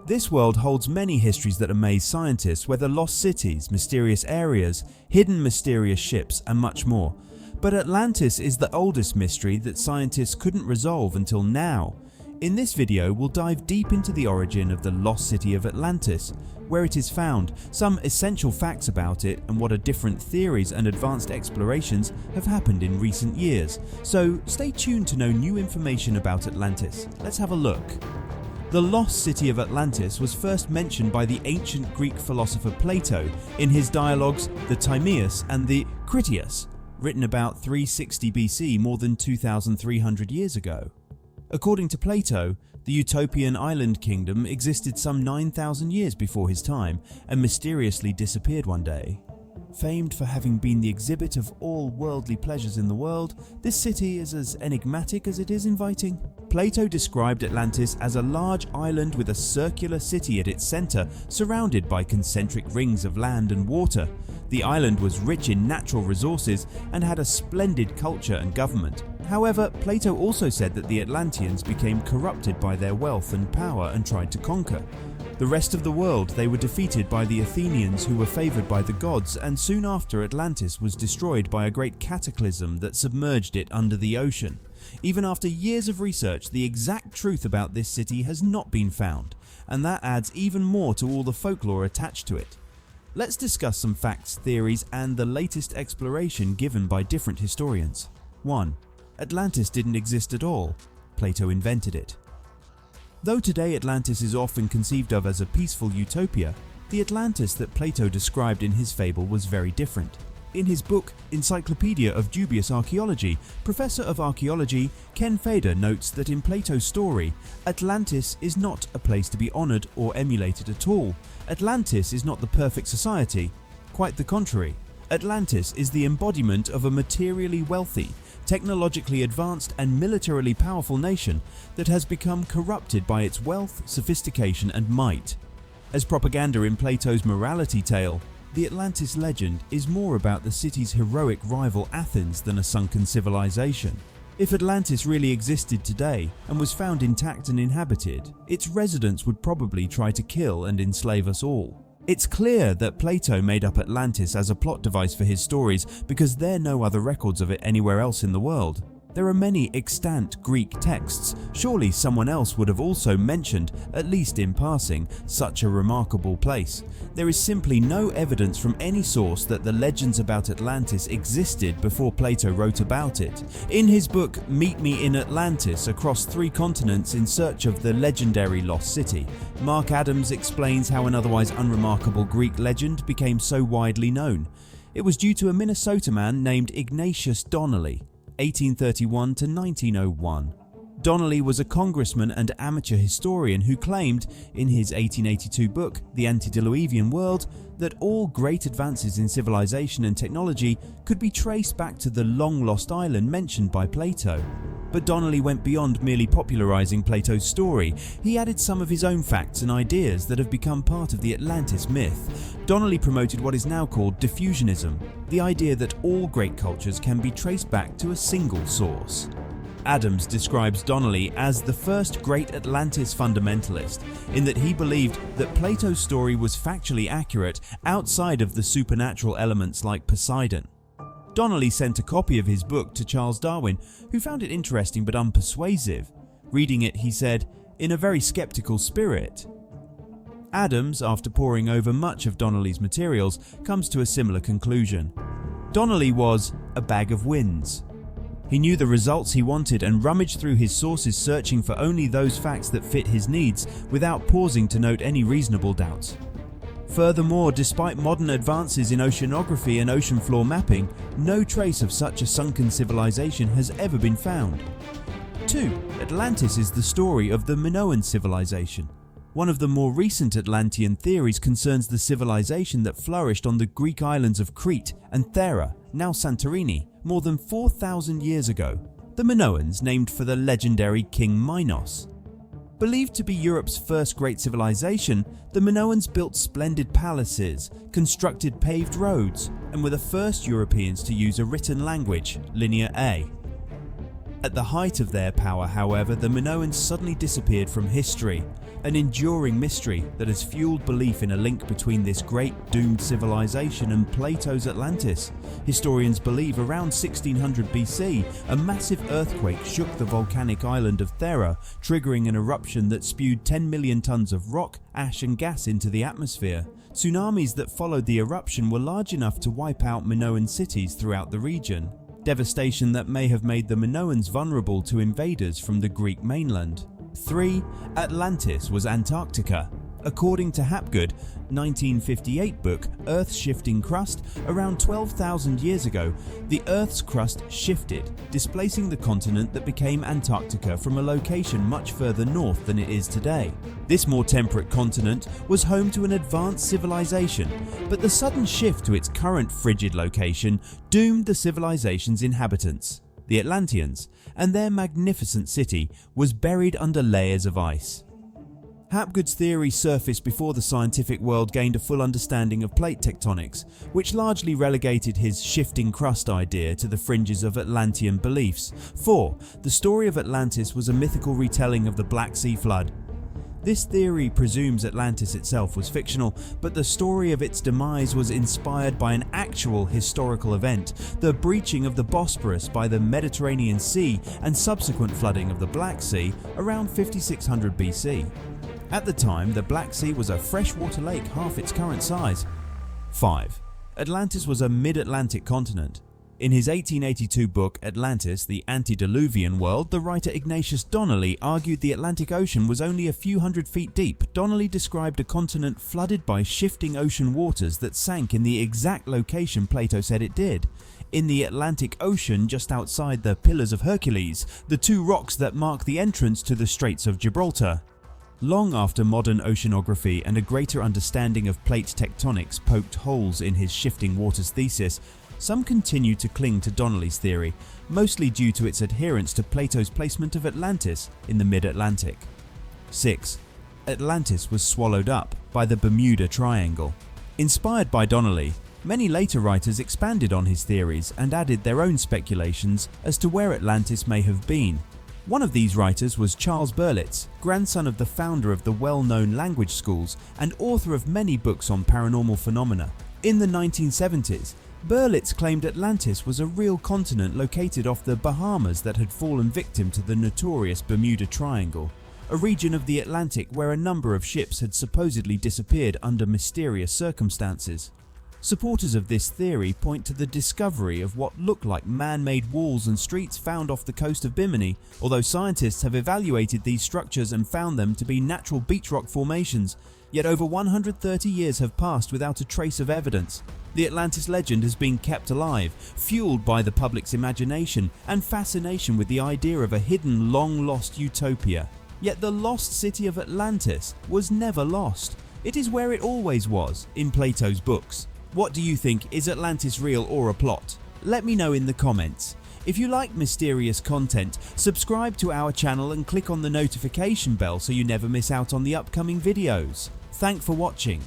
This world holds many histories that amaze scientists, whether lost cities, mysterious areas, hidden mysterious ships, and much more. But Atlantis is the oldest mystery that scientists couldn't resolve until now. In this video, we'll dive deep into the origin of the lost city of Atlantis, where it is found, some essential facts about it, and what different theories and advanced explorations have happened in recent years. So stay tuned to know new information about Atlantis. Let's have a look. The lost city of Atlantis was first mentioned by the ancient Greek philosopher Plato in his dialogues the Timaeus and the Critias, written about 360 BC, more than 2,300 years ago. According to Plato, the utopian island kingdom existed some 9,000 years before his time and mysteriously disappeared one day. Famed for having been the exhibit of all worldly pleasures in the world, this city is as enigmatic as it is inviting. Plato described Atlantis as a large island with a circular city at its center, surrounded by concentric rings of land and water. The island was rich in natural resources and had a splendid culture and government. However, Plato also said that the Atlanteans became corrupted by their wealth and power and tried to conquer the rest of the world. They were defeated by the Athenians, who were favored by the gods, and soon after Atlantis was destroyed by a great cataclysm that submerged it under the ocean. Even after years of research, the exact truth about this city has not been found, and that adds even more to all the folklore attached to it. Let's discuss some facts, theories, and the latest exploration given by different historians. 1. Atlantis didn't exist at all. Plato invented it. Though today Atlantis is often conceived of as a peaceful utopia, the Atlantis that Plato described in his fable was very different. In his book, Encyclopedia of Dubious Archaeology, Professor of Archaeology Ken Feder notes that in Plato's story, Atlantis is not a place to be honored or emulated at all. Atlantis is not the perfect society. Quite the contrary. Atlantis is the embodiment of a materially wealthy, technologically advanced and militarily powerful nation that has become corrupted by its wealth, sophistication and might. As propaganda in Plato's morality tale, the Atlantis legend is more about the city's heroic rival Athens than a sunken civilization. If Atlantis really existed today and was found intact and inhabited, its residents would probably try to kill and enslave us all. It's clear that Plato made up Atlantis as a plot device for his stories because there are no other records of it anywhere else in the world. There are many extant Greek texts. Surely someone else would have also mentioned, at least in passing, such a remarkable place. There is simply no evidence from any source that the legends about Atlantis existed before Plato wrote about it. In his book Meet Me in Atlantis, Across 3 Continents in Search of the Legendary Lost City, Mark Adams explains how an otherwise unremarkable Greek legend became so widely known. It was due to a Minnesota man named Ignatius Donnelly, 1831 to 1901. Donnelly was a congressman and amateur historian who claimed, in his 1882 book, The Antediluvian World, that all great advances in civilization and technology could be traced back to the long-lost island mentioned by Plato. But Donnelly went beyond merely popularizing Plato's story. He added some of his own facts and ideas that have become part of the Atlantis myth. Donnelly promoted what is now called diffusionism, the idea that all great cultures can be traced back to a single source. Adams describes Donnelly as the first great Atlantis fundamentalist, in that he believed that Plato's story was factually accurate outside of the supernatural elements like Poseidon. Donnelly sent a copy of his book to Charles Darwin, who found it interesting but unpersuasive. Reading it, he said, in a very skeptical spirit. Adams, after poring over much of Donnelly's materials, comes to a similar conclusion. Donnelly was a bag of winds. He knew the results he wanted and rummaged through his sources, searching for only those facts that fit his needs without pausing to note any reasonable doubts. Furthermore, despite modern advances in oceanography and ocean floor mapping, no trace of such a sunken civilization has ever been found. 2. Atlantis is the story of the Minoan civilization. One of the more recent Atlantean theories concerns the civilization that flourished on the Greek islands of Crete and Thera, now Santorini, more than 4,000 years ago. The Minoans, named for the legendary King Minos. Believed to be Europe's first great civilization, the Minoans built splendid palaces, constructed paved roads, and were the first Europeans to use a written language, Linear A. At the height of their power, however, the Minoans suddenly disappeared from history, an enduring mystery that has fueled belief in a link between this great doomed civilization and Plato's Atlantis. Historians believe around 1600 BC, a massive earthquake shook the volcanic island of Thera, triggering an eruption that spewed 10 million tons of rock, ash and gas into the atmosphere. Tsunamis that followed the eruption were large enough to wipe out Minoan cities throughout the region. Devastation that may have made the Minoans vulnerable to invaders from the Greek mainland. 3. Atlantis was Antarctica. According to Hapgood, 1958 book Earth's Shifting Crust, around 12,000 years ago, the Earth's crust shifted, displacing the continent that became Antarctica from a location much further north than it is today. This more temperate continent was home to an advanced civilization, but the sudden shift to its current frigid location doomed the civilization's inhabitants. The Atlanteans, and their magnificent city was buried under layers of ice. Hapgood's theory surfaced before the scientific world gained a full understanding of plate tectonics, which largely relegated his shifting crust idea to the fringes of Atlantean beliefs. 4. The story of Atlantis was a mythical retelling of the Black Sea flood. This theory presumes Atlantis itself was fictional, but the story of its demise was inspired by an actual historical event, the breaching of the Bosporus by the Mediterranean Sea and subsequent flooding of the Black Sea around 5600 BC. At the time, the Black Sea was a freshwater lake half its current size. 5. Atlantis was a mid-Atlantic continent. In his 1882 book Atlantis, the Antediluvian World, the writer Ignatius Donnelly argued the Atlantic Ocean was only a few hundred feet deep. Donnelly described a continent flooded by shifting ocean waters that sank in the exact location Plato said it did. In the Atlantic Ocean, just outside the Pillars of Hercules, the two rocks that mark the entrance to the Straits of Gibraltar. Long after modern oceanography and a greater understanding of plate tectonics poked holes in his shifting waters thesis, some continue to cling to Donnelly's theory, mostly due to its adherence to Plato's placement of Atlantis in the mid-Atlantic. 6. Atlantis was swallowed up by the Bermuda Triangle. Inspired by Donnelly, many later writers expanded on his theories and added their own speculations as to where Atlantis may have been. One of these writers was Charles Berlitz, grandson of the founder of the well-known language schools and author of many books on paranormal phenomena. In the 1970s, Berlitz claimed Atlantis was a real continent located off the Bahamas that had fallen victim to the notorious Bermuda Triangle, a region of the Atlantic where a number of ships had supposedly disappeared under mysterious circumstances. Supporters of this theory point to the discovery of what look like man-made walls and streets found off the coast of Bimini, although scientists have evaluated these structures and found them to be natural beach rock formations. Yet over 130 years have passed without a trace of evidence. The Atlantis legend has been kept alive, fueled by the public's imagination and fascination with the idea of a hidden, long-lost utopia. Yet the lost city of Atlantis was never lost. It is where it always was, in Plato's books. What do you think? Is Atlantis real or a plot? Let me know in the comments. If you like mysterious content, subscribe to our channel and click on the notification bell so you never miss out on the upcoming videos. Thanks for watching.